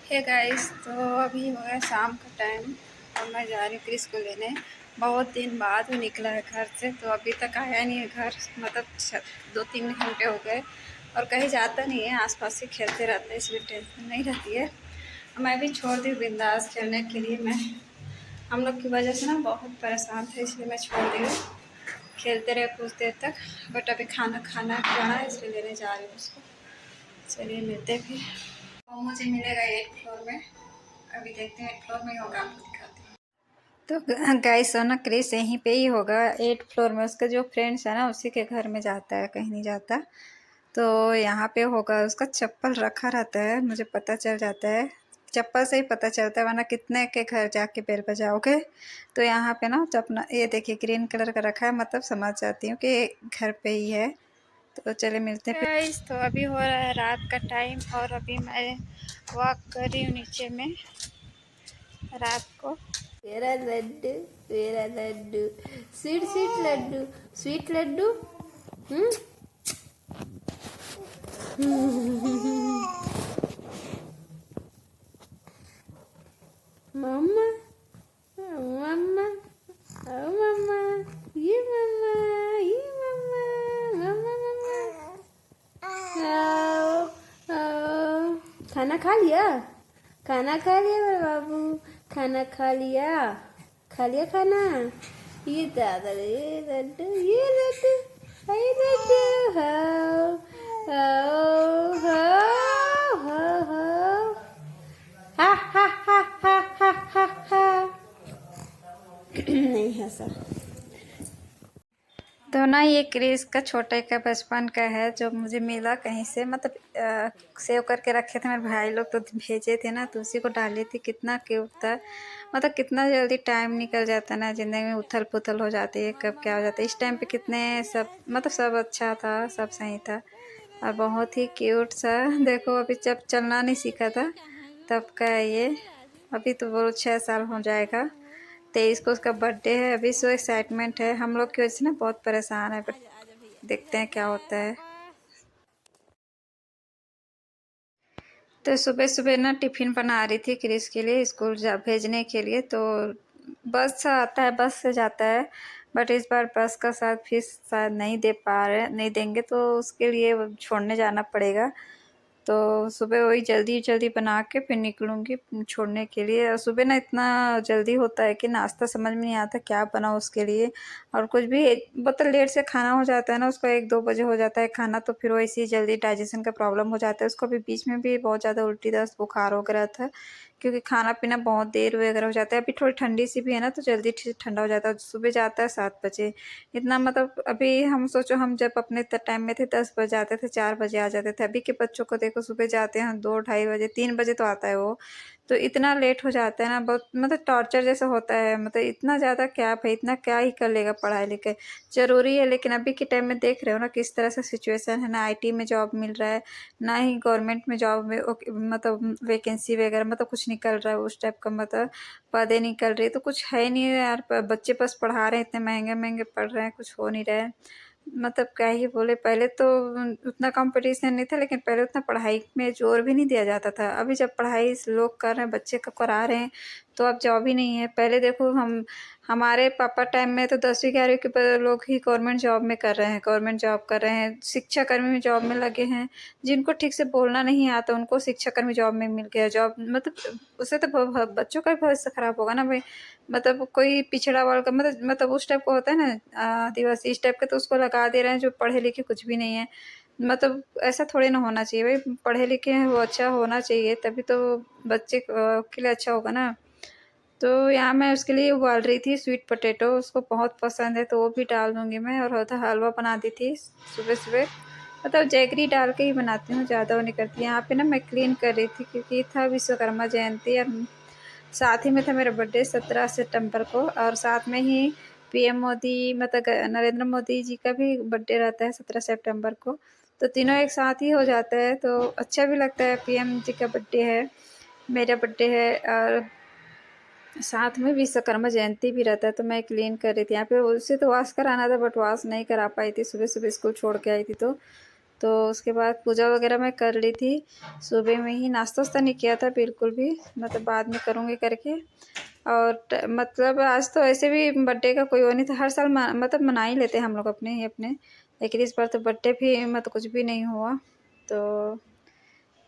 Hey guys, तो अभी हो गया शाम का टाइम और मैं जा रही हूँ क्रिस को लेने। बहुत दिन बाद वो निकला है घर से, तो अभी तक आया नहीं है घर। मतलब 2-3 घंटे हो गए और कहीं जाता नहीं है, आसपास ही खेलते रहते हैं, इसलिए टेंशन नहीं रहती है। मैं भी छोड़ दी बिंदास खेलने के लिए। मैं हम लोग की वजह से ना बहुत परेशान थे, इसलिए मैं छोड़ दी हूँ। खेलते रहे कुछ देर तक, बट अभी खाना खाना खाना है, इसलिए लेने जा रही हूँ उसको। चलिए मिलते हैं फिर। और मुझे मिलेगा 8 फ्लोर में। अभी देखते हैं 8 फ्लोर में ही होगा, आपको दिखाते हैं। तो गाइस सोना क्रिस यहीं पे ही होगा 8 फ्लोर में। उसका जो फ्रेंड्स है ना, उसी के घर में जाता है, कहीं नहीं जाता। तो यहाँ पे होगा। उसका चप्पल रखा रहता है, मुझे पता चल जाता है। चप्पल से ही पता चलता है, वरना कितने के घर जाके बेल बजाओगे। तो यहाँ पे ना अपना ये देखिए ग्रीन कलर का रखा है, मतलब समझ जाती हूँ कि घर पे ही है। तो चले मिलते हैं गाइस। तो अभी हो रहा है रात का टाइम और अभी मैं वॉक कर रही हूँ नीचे में रात को। मेरा लड्डू, मेरा laddoo, sweet sweet laddoo, sweet laddoo. Mamma, mamma, oh mamma, ये मम्मा, ये मम्मा, मम्मा मम्मा। आओ, आओ। खाना खा लिया? खाना खा लिया मेरे बाबू? खाना खा लिया? खा लिया खाना? ये दादा, ये लड्डू, ये लड्डू, ये लड्डू। हाँ हाँ हाँ हाँ हाँ। हा हा हा हा हा हा हा। नहीं हंसा। तो ना ये क्रिस का छोटे का बचपन का है, जो मुझे मिला कहीं से। मतलब सेव करके रखे थे मेरे भाई लोग, तो भेजे थे ना, तो उसी को डाली थी। कितना क्यूट था। मतलब कितना जल्दी टाइम निकल जाता है ना, ज़िंदगी में उथल पुथल हो जाती है, कब क्या हो जाता है। इस टाइम पे कितने सब, मतलब सब अच्छा था, सब सही था और बहुत ही क्यूट सा। देखो अभी जब चलना नहीं सीखा था तब का है ये। अभी तो वो 6 साल हो जाएगा। 23 को उसका बर्थडे है। अभी सो एक्साइटमेंट है, हम लोग की वजह से ना बहुत परेशान है, बट देखते हैं क्या होता है। तो सुबह सुबह ना टिफ़िन बना रही थी क्रिस के लिए, स्कूल जा भेजने के लिए। तो बस से आता है, बस से जाता है, बट इस बार बस का शायद फीस शायद नहीं दे पा रहे, नहीं देंगे, तो उसके लिए छोड़ने जाना पड़ेगा। तो सुबह वही जल्दी जल्दी बना के फिर निकलूँगी छोड़ने के लिए। और सुबह ना इतना जल्दी होता है कि नाश्ता समझ में नहीं आता क्या बनाऊँ उसके लिए। और कुछ भी मतलब लेट से खाना हो जाता है ना, उसको 1-2 बजे हो जाता है खाना, तो फिर वैसे ही जल्दी डाइजेशन का प्रॉब्लम हो जाता है उसको। अभी बीच में भी बहुत ज़्यादा उल्टी दस्त बुखार वगैरह था, क्योंकि खाना पीना बहुत देर वगैरह हो जाता है। अभी थोड़ी ठंडी सी भी है ना, तो जल्दी ठंडा हो जाता है। सुबह जाता है 7 बजे। इतना मतलब अभी हम सोचो, हम जब अपने टाइम में थे 10 बजे आते थे, 4 बजे आ जाते थे। अभी के बच्चों को देखो, सुबह जाते हैं 2-2:30 बजे, 3 बजे तो आता है वो। तो इतना लेट हो जाता है ना, बहुत मतलब टॉर्चर जैसा होता है। मतलब इतना ज़्यादा क्या भाई, इतना क्या ही कर लेगा पढ़ाई लिखाई। ज़रूरी है, लेकिन अभी के टाइम में देख रहे हो ना किस तरह से सिचुएशन है ना। आईटी में जॉब मिल रहा है, ना ही गवर्नमेंट में जॉब में मतलब वैकेंसी वगैरह मतलब कुछ निकल रहा है उस टाइप का। मतलब पदें निकल रही, तो कुछ है ही नहीं यार। बच्चे बस पढ़ा रहे हैं, इतने महंगे महंगे पढ़ रहे हैं, कुछ हो नहीं रहा है। मतलब क्या ही बोले। पहले तो उतना कंपटीशन नहीं था, लेकिन पहले उतना पढ़ाई में जोर भी नहीं दिया जाता था। अभी जब पढ़ाई लोग कर रहे हैं, बच्चे को करा रहे हैं, तो अब जॉब ही नहीं है। पहले देखो हमारे पापा टाइम में तो 10वीं 11वीं के लोग ही गवर्नमेंट जॉब में कर रहे हैं, गवर्नमेंट जॉब कर रहे हैं, शिक्षाकर्मी में जॉब में लगे हैं। जिनको ठीक से बोलना नहीं आता, उनको शिक्षाकर्मी जॉब में मिल गया जॉब। मतलब उससे तो बच्चों का भी भविष्य खराब होगा ना भाई। मतलब कोई पिछड़ा वर्ग का, मतलब उस टाइप का होता है ना, आदिवासी इस टाइप का, तो उसको लगा दे रहे हैं जो पढ़े लिखे कुछ भी नहीं है। मतलब ऐसा थोड़ी ना होना चाहिए भाई। पढ़े लिखे हैं वो अच्छा होना चाहिए, तभी तो बच्चे के लिए अच्छा होगा ना। तो यहाँ मैं उसके लिए उबाल रही थी स्वीट पोटैटो, उसको बहुत पसंद है, तो वो भी डाल दूँगी मैं। और होता हलवा बना दी थी सुबह सुबह। मतलब जैगरी डाल के ही बनाती हूँ, ज़्यादा वो नहीं करती। यहाँ पे ना मैं क्लीन कर रही थी, क्योंकि था विश्वकर्मा जयंती, और साथ ही में था मेरा बर्थडे 17 सितंबर को। और साथ में ही पीएम मोदी, मतलब नरेंद्र मोदी जी का भी बर्थडे रहता है 17 सितंबर को। तो तीनों एक साथ ही हो जाता है, तो अच्छा भी लगता है। पीएम जी का बर्थडे है, मेरा बर्थडे है, और साथ में विश्वकर्मा जयंती भी रहता है। तो मैं क्लीन कर रही थी यहाँ पे। उसे तो वॉश कराना था, बट वॉश नहीं करा पाई थी, सुबह सुबह स्कूल छोड़ के आई थी। तो तो उसके बाद पूजा वगैरह मैं कर ली थी सुबह में ही। नाश्ता वास्ता नहीं किया था बिल्कुल भी, मतलब बाद में करूँगी करके। और मतलब आज तो ऐसे भी बर्थडे का कोई वो नहीं था। हर साल मतलब मना ही लेते हैं हम लोग अपने ही अपने, लेकिन इस बार तो बर्थडे भी मतलब कुछ भी नहीं हुआ। तो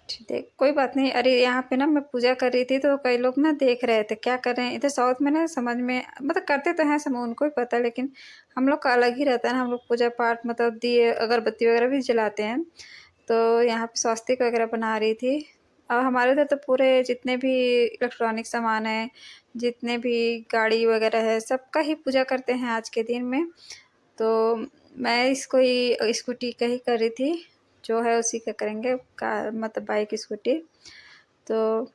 ठीक है, कोई बात नहीं। अरे यहाँ पे ना मैं पूजा कर रही थी तो कई लोग ना देख रहे थे क्या कर रहे हैं। इधर साउथ में ना समझ में मतलब करते तो हैं सब, उनको ही पता है, लेकिन हम लोग का अलग ही रहता है ना। हम लोग पूजा पाठ मतलब दिए अगरबत्ती वगैरह भी जलाते हैं। तो यहाँ पे स्वास्तिक वगैरह बना रही थी। और हमारे उधर तो पूरे जितने भी इलेक्ट्रॉनिक सामान है, जितने भी गाड़ी वगैरह है, सबका ही पूजा करते हैं आज के दिन में। तो मैं इसको ही स्कूटी का ही कर रही थी, जो है उसी का करेंगे कार मतलब बाइक स्कूटी। तो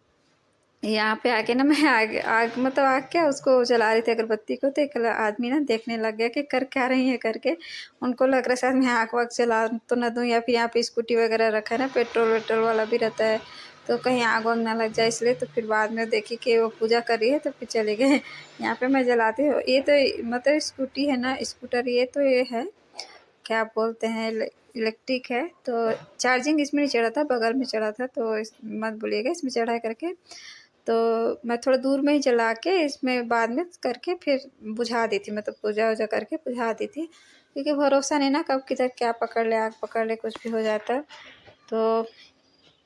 यहाँ पे आके ना मैं आग मतलब आग क्या उसको जला रही थी अगरबत्ती को, तो एक आदमी ना देखने लग गया कि कर क्या रही है करके। उनको लग रहा है शायद मैं आग वाग जला तो न दूँ, या फिर यहाँ पे स्कूटी वगैरह रखा है ना, पेट्रोल वेट्रोल वाला भी रहता है, तो कहीं आग वाग ना लग जाए इसलिए। तो फिर बाद में देखी कि वो पूजा कर रही है तो फिर चले गए। यहाँ पे मैं जलाती हूँ। ये तो मतलब स्कूटी है ना, स्कूटर, ये तो ये है क्या बोलते हैं इलेक्ट्रिक है। तो चार्जिंग इसमें नहीं चढ़ा था, बगल में चढ़ा था, तो मत बोलिएगा इसमें चढ़ा है करके। तो मैं थोड़ा दूर में ही जला के इसमें बाद में करके फिर बुझा दी थी, मतलब पूजा वूजा करके बुझा दी थी, क्योंकि भरोसा नहीं ना कब किधर क्या पकड़ ले, आग पकड़ ले, कुछ भी हो जाता। तो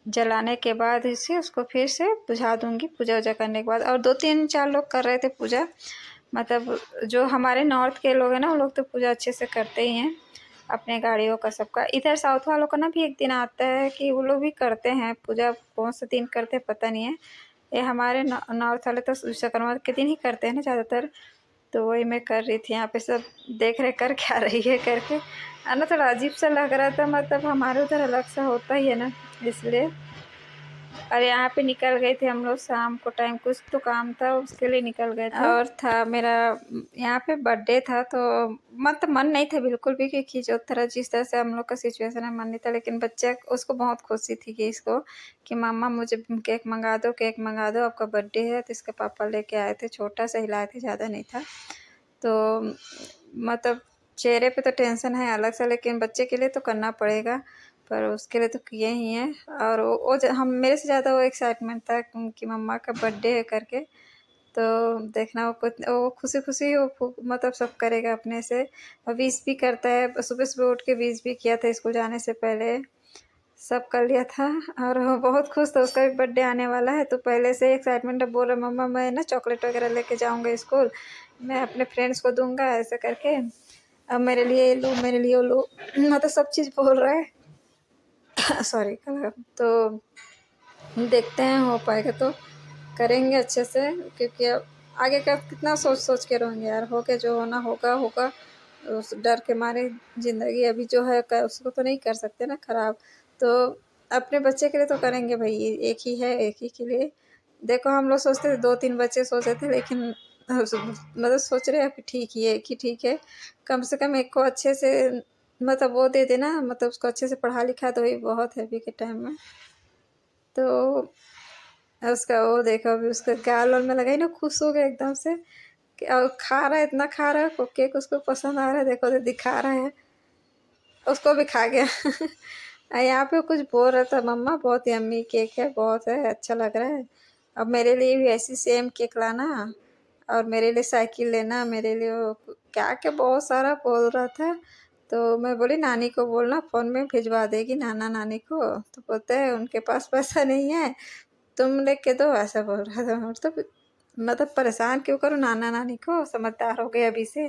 जलाने के बाद इसे उसको फिर से बुझा दूँगी पूजा वूजा करने के बाद। और 2-3-4 लोग कर रहे थे पूजा, मतलब जो हमारे नॉर्थ के लोग हैं ना, वो लोग तो पूजा अच्छे से करते ही हैं अपने गाड़ियों का सबका। इधर साउथ वालों का ना भी एक दिन आता है कि वो लोग भी करते हैं पूजा, कौन सा दिन करते हैं पता नहीं है। ये हमारे नॉर्थ वाले तो विश्वकर्मा के दिन ही करते हैं ना ज़्यादातर। तो वही मैं कर रही थी, यहाँ पे सब देख रहे कर क्या रही है करके। ना थोड़ा अजीब सा लग रहा था, मतलब हमारे उधर अलग सा होता ही है ना, इसलिए। और यहाँ पे निकल गए थे हम लोग शाम को टाइम, कुछ तो काम था उसके लिए निकल गए थे। और था मेरा यहाँ पे बर्थडे था, तो मतलब मन नहीं था बिल्कुल भी, क्योंकि जो तरह जिस तरह से हम लोग का सिचुएशन है मन नहीं था। लेकिन बच्चा उसको बहुत खुशी थी कि इसको कि मम्मा मुझे केक मंगा दो, केक मंगा दो, आपका बर्थडे है। तो इसके पापा लेके आए थे, छोटा सा ही लाए थे, ज़्यादा नहीं था। तो मतलब चेहरे पे तो टेंशन है अलग से, लेकिन बच्चे के लिए तो करना पड़ेगा, पर उसके लिए तो किए ही हैं। और वो हम मेरे से ज़्यादा वो एक्साइटमेंट था कि मम्मा का बर्थडे है करके। तो देखना वो खुशी खुशी वो मतलब सब करेगा अपने से, और विश भी करता है। सुबह सुबह उठ के विश भी किया था स्कूल जाने से पहले, सब कर लिया था। और वो बहुत खुश था, उसका भी बर्थडे आने वाला है, तो पहले से एक्साइटमेंट है। बोल रहा मम्मा मैं ना चॉकलेट वगैरह लेके जाऊँगा स्कूल, मैं अपने फ्रेंड्स को दूंगा ऐसे करके, अब मेरे लिए ये लो, मेरे लिए वो लो, मतलब सब चीज़ बोल रहा है। सॉरी। तो देखते हैं हो पाएगा तो करेंगे अच्छे से, क्योंकि अब आगे का कितना सोच सोच के रहेंगे यार। हो के जो होना होगा होगा, उस डर के मारे ज़िंदगी अभी जो है उसको तो नहीं कर सकते ना ख़राब। तो अपने बच्चे के लिए तो करेंगे भाई, एक ही है, एक ही के लिए। देखो हम लोग सोचते थे 2-3 बच्चे सोचे थे, लेकिन मतलब सोच रहे हैं कि ठीक ही है, एक ही ठीक है। कम से कम एक को अच्छे से मतलब वो दे देना, मतलब उसको अच्छे से पढ़ा लिखा तो वही बहुत है अभी के टाइम में। तो उसका वो देखो अभी उसका गाल वाल में लगाई ना, खुश हो गया एकदम से और खा रहा है, इतना खा रहा है केक, उसको पसंद आ रहा है, देखो तो दिखा रहा है, उसको भी खा गया। यहाँ पे कुछ बोल रहा था मम्मा बहुत यम्मी केक है, बहुत है, अच्छा लग रहा है, अब मेरे लिए भी ऐसी सेम केक लाना, और मेरे लिए साइकिल लेना, मेरे लिए वो क्या क्या बहुत सारा बोल रहा था। तो मैं बोली नानी को बोलना फ़ोन में भिजवा देगी नाना नानी को। तो बोलते हैं उनके पास पैसा नहीं है, तुम लेके दो, ऐसा बोल रहा था। मतलब परेशान क्यों करूँ नाना नानी को, समझदार हो गए अभी से।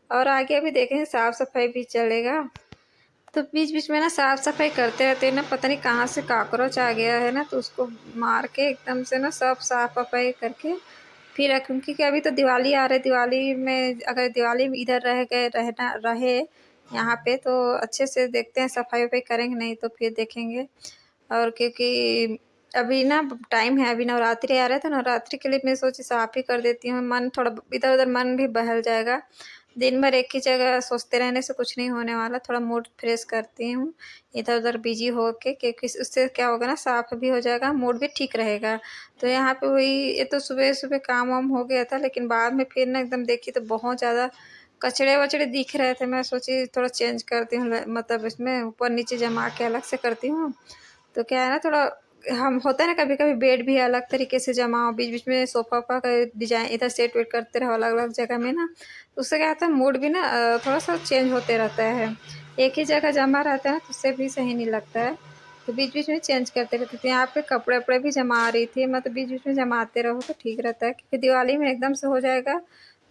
और आगे अभी देखेंगे साफ सफाई भी चलेगा, तो बीच बीच में ना साफ सफाई करते रहते हैं ना, पता नहीं कहाँ से कॉकरोच आ गया है ना, तो उसको मार के एकदम से ना सब साफ सफाई करके फिर रखूँ। क्योंकि अभी तो दिवाली आ रही है, दिवाली में अगर दिवाली में इधर रह गए रहना रहे यहाँ पे, तो अच्छे से देखते हैं सफाई वफाई करेंगे, नहीं तो फिर देखेंगे। और क्योंकि अभी ना टाइम है, अभी नवरात्रि आ रहा है, तो नवरात्रि के लिए मैं सोची साफ ही कर देती हूँ, मन थोड़ा इधर उधर मन भी बहल जाएगा। दिन भर एक ही जगह सोचते रहने से कुछ नहीं होने वाला, थोड़ा मूड फ्रेश करती हूँ इधर उधर बिजी हो के, क्योंकि उससे क्या होगा ना साफ भी हो जाएगा, मूड भी ठीक रहेगा। तो यहाँ पे वही, ये तो सुबह सुबह काम वाम हो गया था, लेकिन बाद में फिर ना एकदम देखी तो बहुत ज़्यादा कचड़े-वचड़े दिख रहे थे, मैं सोची थोड़ा चेंज करती हूँ, मतलब इसमें ऊपर-नीचे जमा के अलग से करती हूँ। तो क्या है ना, थोड़ा हम होता है ना कभी-कभी बेड भी अलग तरीके से जमा हो, बीच-बीच में सोफ़ा-वोफ़ा का डिज़ाइन इधर सेट-वेट करते रहो अलग-अलग जगह में ना, तो उससे क्या होता है मूड भी ना थोड़ा-सा चेंज होते रहता है। एक ही जगह जमा रहता है ना, तो उससे भी सही नहीं लगता है। तो बीच-बीच में चेंज करते रहती थी। यहाँ पे कपड़े-वपड़े भी जमा रही थी, मतलब बीच-बीच में जमाते रहो तो ठीक रहता है, क्योंकि दिवाली में एकदम से हो जाएगा,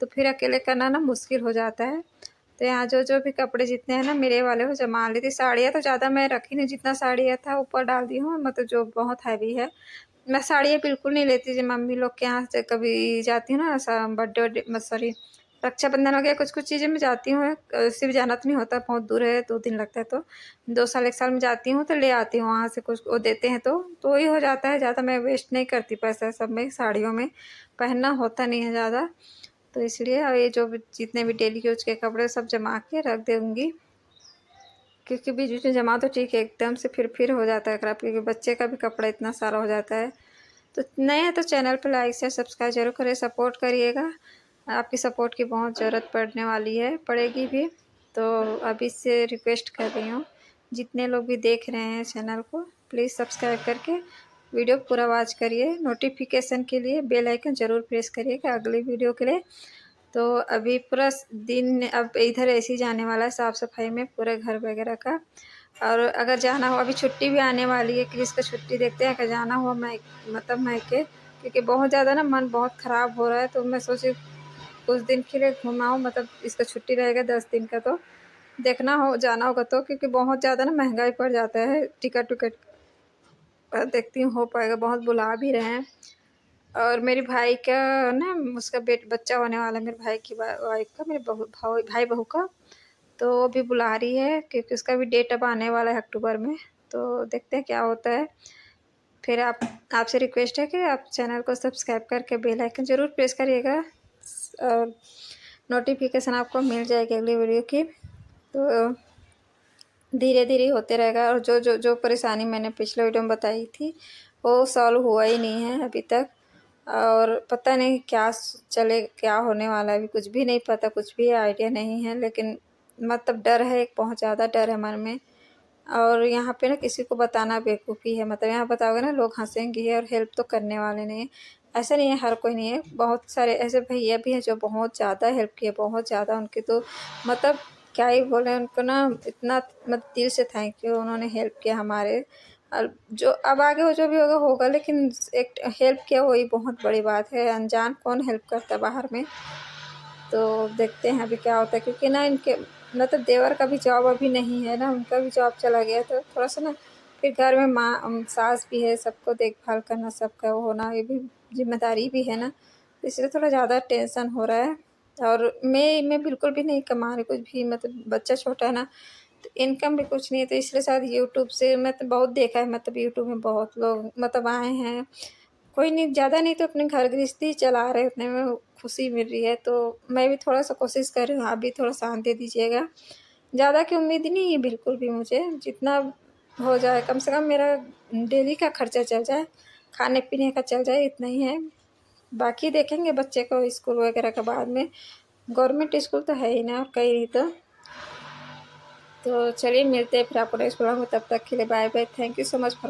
तो फिर अकेले करना ना मुश्किल हो जाता है। तो यहाँ जो भी कपड़े जितने हैं ना मेरे वाले वो जमा ली थी। साड़ियाँ तो ज़्यादा मैं रखी नहीं, जितना साड़ियाँ था ऊपर डाल दी हूँ, मतलब जो बहुत हैवी है। मैं साड़ियाँ बिल्कुल नहीं लेती, जब मम्मी लोग के यहाँ से कभी जाती हूँ ना, ऐसा बर्थडे सॉरी रक्षाबंधन हो गया, कुछ-कुछ चीज़ें मैं जाती हूँ, सिर्फ जाना तो नहीं होता, बहुत दूर है, 2 दिन लगता है, तो 2 साल 1 साल में जाती हूँ तो ले आती हूँ वहाँ से कुछ, वो देते हैं तो वही हो जाता है, ज़्यादा मैं वेस्ट नहीं करती पैसा सब में, साड़ियों में पहनना होता नहीं है ज़्यादा। तो इसलिए ये जो भी जितने भी डेली यूज़ के कपड़े सब जमा के रख दूँगी, क्योंकि बीच-बीच में जमा तो ठीक है, एकदम से फिर हो जाता है खराब, क्योंकि बच्चे का भी कपड़ा इतना सारा हो जाता है। तो नए हैं तो चैनल पे लाइक शेयर सब्सक्राइब ज़रूर करें, सपोर्ट करिएगा। आपकी सपोर्ट की बहुत ज़रूरत पड़ने वाली है, पड़ेगी भी। तो अभी से रिक्वेस्ट कर रही हूँ, जितने लोग भी देख रहे हैं चैनल को, प्लीज़ सब्सक्राइब करके वीडियो पूरा वॉच करिए। नोटिफिकेशन के लिए बेल आइकन ज़रूर प्रेस करिएगा अगली वीडियो के लिए। तो अभी पूरा दिन अब इधर ऐसे ही जाने वाला है साफ़-सफ़ाई में पूरे घर वगैरह का। और अगर जाना हो, अभी छुट्टी भी आने वाली है, क्रिस का छुट्टी देखते हैं, अगर जाना हो मतलब मायके, क्योंकि बहुत ज़्यादा ना मन बहुत ख़राब हो रहा है, तो मैं सोची कुछ दिन के लिए घूम आऊँ, मतलब इसका छुट्टी रहेगा 10 दिन का, तो देखना हो जाना होगा तो, क्योंकि बहुत ज़्यादा ना महँगाई पड़ जाता है टिकट-विकट। देखती हूँ हो पाएगा, बहुत बुला भी रहे हैं। और मेरे भाई का ना, उसका बच्चा होने वाला है, मेरे भाई की वाइफ़ का, मेरे भाई-बहू का। तो वो भी बुला रही है, क्योंकि उसका भी डेट अब आने वाला है अक्टूबर में, तो देखते हैं क्या होता है। फिर आपसे रिक्वेस्ट है कि आप चैनल को सब्सक्राइब करके बेल आइकन ज़रूर प्रेस करिएगा, और नोटिफिकेशन आपको मिल जाएगी अगली वीडियो की। तो धीरे-धीरे होते रहेगा, और जो परेशानी मैंने पिछले वीडियो में बताई थी, वो सॉल्व हुआ ही नहीं है अभी तक। और पता नहीं क्या होने वाला है, अभी कुछ भी नहीं पता, कुछ भी आइडिया नहीं है, लेकिन मतलब डर है, एक बहुत ज़्यादा डर है मन में। और यहाँ पे ना किसी को बताना बेवकूफ़ी है, मतलब यहाँ बताओगे ना लोग हँसेंगे ही, और हेल्प तो करने वाले नहीं हैं। ऐसा नहीं है, हर कोई नहीं है, बहुत सारे ऐसे भैया भी हैं जो बहुत ज़्यादा हेल्प किए, बहुत ज़्यादा, उनकी तो मतलब क्या ही बोलें उनको ना, इतना मतलब दिल से थैंक यू, उन्होंने हेल्प किया हमारे। और जो अब आगे हो जो भी होगा होगा, लेकिन एक हेल्प किया वही बहुत बड़ी बात है, अनजान कौन हेल्प करता है बाहर में। तो देखते हैं अभी क्या होता है, क्योंकि ना इनके मतलब देवर का भी जॉब अभी नहीं है ना, उनका भी जॉब चला गया, तो थोड़ा-सा ना फिर घर में सास भी है, सबको देखभाल करना, सबका वो होना, ये भी ज़िम्मेदारी भी है ना, तो इसलिए थोड़ा ज़्यादा टेंशन हो रहा है। और मैं बिल्कुल भी नहीं कमा रही कुछ भी, मतलब बच्चा छोटा है ना, तो इनकम भी कुछ नहीं है, तो इसलिए शायद यूट्यूब से मतलब बहुत देखा है, मतलब यूट्यूब में बहुत लोग मतलब आए हैं, कोई नहीं, ज़्यादा नहीं तो अपने घर गृहस्थी चला रहे, उतने में खुशी मिल रही है, तो मैं भी थोड़ा-सा कोशिश कर रही हूँ, आप भी थोड़ा साथ दे दीजिएगा। ज़्यादा की उम्मीद नहीं है बिल्कुल भी मुझे, जितना हो जाए, कम से कम मेरा डेली का खर्चा चल जाए, खाने-पीने का चल जाए, इतना ही है। बाकी देखेंगे बच्चे को स्कूल वगैरह का बाद में, गवर्नमेंट स्कूल तो है ही ना, और कहीं नहीं तो चलिए मिलते हैं फिर आपको नेक्स्ट व्लॉग में, तब तक के लिए bye-bye, thank you so much for